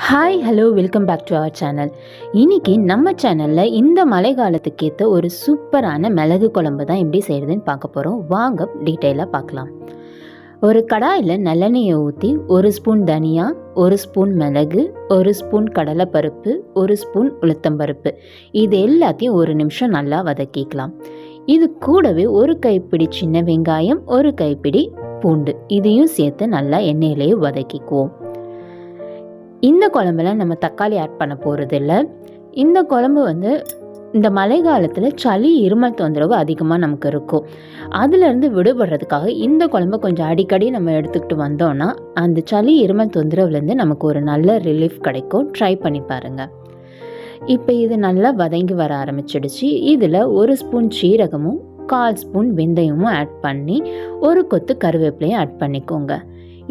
Hi hello welcome back to our channel. இன்றைக்கி நம்ம சேனலில் இந்த மழை காலத்துக்கு ஏற்ற ஒரு சூப்பரான மிளகு குழம்பு தான் எப்படி செய்கிறதுன்னு பார்க்க போகிறோம். வாங்க டீட்டெயிலாக பார்க்கலாம். ஒரு கடாயில் நல்லெண்ணெயை ஊற்றி 1 ஸ்பூன் தனியா, 1 ஸ்பூன் மிளகு, 1 ஸ்பூன் கடலைப்பருப்பு, 1 ஸ்பூன் உளுத்தம்பருப்பு, இது எல்லாத்தையும் 1 நிமிஷம் நல்லா வதக்கிக்கலாம். இது கூடவே 1 கைப்பிடி சின்ன வெங்காயம், 1 கைப்பிடி பூண்டு, இதையும் சேர்த்து நல்லா எண்ணெயிலேயே வதக்கிக்குவோம். இந்த குழம்புல நம்ம தக்காளி ஆட் பண்ண போகிறது இல்லை. இந்த குழம்பு இந்த மழை காலத்தில் சளி இருமல் தொந்தரவு அதிகமாக நமக்கு இருக்கும். அதுலேருந்து விடுபடுறதுக்காக இந்த குழம்பு கொஞ்சம் அடிக்கடி நம்ம எடுத்துக்கிட்டு வந்தோன்னா அந்த சளி இருமல் தொந்தரவுலேருந்து நமக்கு ஒரு நல்ல ரிலீஃப் கிடைக்கும். ட்ரை பண்ணி பாருங்கள். இப்போ இது நல்லா வதங்கி வர ஆரம்பிச்சிடுச்சு. இதில் 1 ஸ்பூன் சீரகமும் 1/4 ஸ்பூன் வெந்தயமும் ஆட் பண்ணி 1 கொத்து கருவேப்பிலையும் ஆட் பண்ணிக்கோங்க.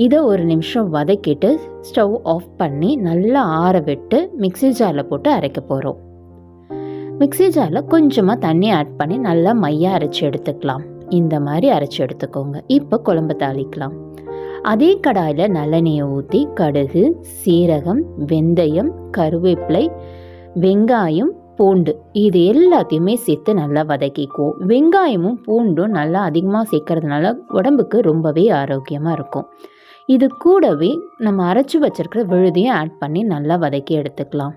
இதை 1 நிமிஷம் வதக்கிட்டு ஸ்டவ் ஆஃப் பண்ணி நல்லா ஆற விட்டு மிக்ஸி ஜாரில் போட்டு அரைக்க போகிறோம். மிக்ஸி ஜாரில் கொஞ்சமாக தண்ணி ஆட் பண்ணி நல்லா மையாக அரைச்சி எடுத்துக்கலாம். இந்த மாதிரி அரைச்சி எடுத்துக்கோங்க. இப்போ குழம்பு தாளிக்கலாம். அதே கடாயில் நல்லெண்ணெயை ஊற்றி கடுகு, சீரகம், வெந்தயம், கருவேப்பிலை, வெங்காயம், பூண்டு, இது எல்லாத்தையுமே சேர்த்து நல்லா வதக்கிக்குவோம். வெங்காயமும் பூண்டும் நல்லா அதிகமாக சேர்க்கறதுனால உடம்புக்கு ரொம்பவே ஆரோக்கியமாக இருக்கும். இது கூடவே நம்ம அரைச்சி வச்சிருக்கிற விழுதையும் ஆட் பண்ணி நல்லா வதக்கி எடுத்துக்கலாம்.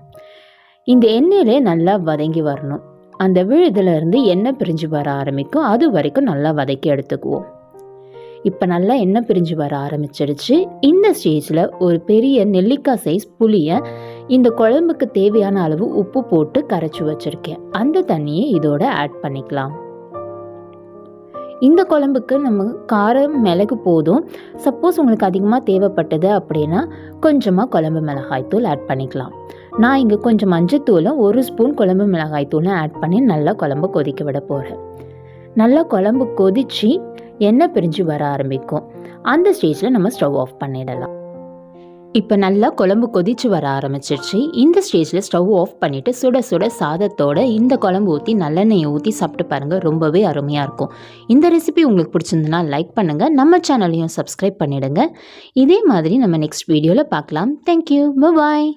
இந்த எண்ணெயிலே நல்லா வதங்கி வரணும். அந்த விழுதுலேருந்து எண்ணெய் பிரிஞ்சு வர ஆரம்பிக்கும். அது வரைக்கும் நல்லா வதக்கி எடுத்துக்குவோம். இப்போ நல்லா எண்ணெய் பிரிஞ்சு வர ஆரம்பிச்சிடுச்சு. இந்த ஸ்டேஜில் ஒரு பெரிய நெல்லிக்காய் சைஸ் புளியை இந்த குழம்புக்கு தேவையான அளவு உப்பு போட்டு கரைச்சி வச்சுருக்கேன். அந்த தண்ணியை இதோட ஆட் பண்ணிக்கலாம். இந்த குழம்புக்கு நம்ம காரம் மிளகு போதும். சப்போஸ் உங்களுக்கு அதிகமாக தேவைப்பட்டது அப்படின்னா கொஞ்சமாக குழம்பு மிளகாய்த்தூள் ஆட் பண்ணிக்கலாம். நான் இங்கே கொஞ்சம் மஞ்சத்தூளும் 1 ஸ்பூன் குழம்பு மிளகாய்த்தூளும் ஆட் பண்ணி நல்லா குழம்பு கொதிக்க விட போகிறேன். நல்லா குழம்பு கொதித்து எண்ணெய் பிரிஞ்சு வர ஆரம்பிக்கும். அந்த ஸ்டேஜில் நம்ம ஸ்டவ் ஆஃப் பண்ணிடலாம். இப்போ நல்லா குழம்பு கொதிச்சு வர ஆரம்பிச்சிருச்சு. இந்த ஸ்டேஜில் ஸ்டவ் ஆஃப் பண்ணிவிட்டு சுட சுட சாதத்தோட இந்த குழம்பு ஊற்றி நல்லெண்ணெயை ஊற்றி சாப்பிட்டு பாருங்கள். ரொம்பவே அருமையாக இருக்கும். இந்த ரெசிபி உங்களுக்கு பிடிச்சிருந்துன்னா லைக் பண்ணுங்கள். நம்ம சேனலையும் சப்ஸ்கிரைப் பண்ணிவிடுங்க. இதே மாதிரி நம்ம நெக்ஸ்ட் வீடியோவில் பார்க்கலாம். தேங்க்யூ. பாய்.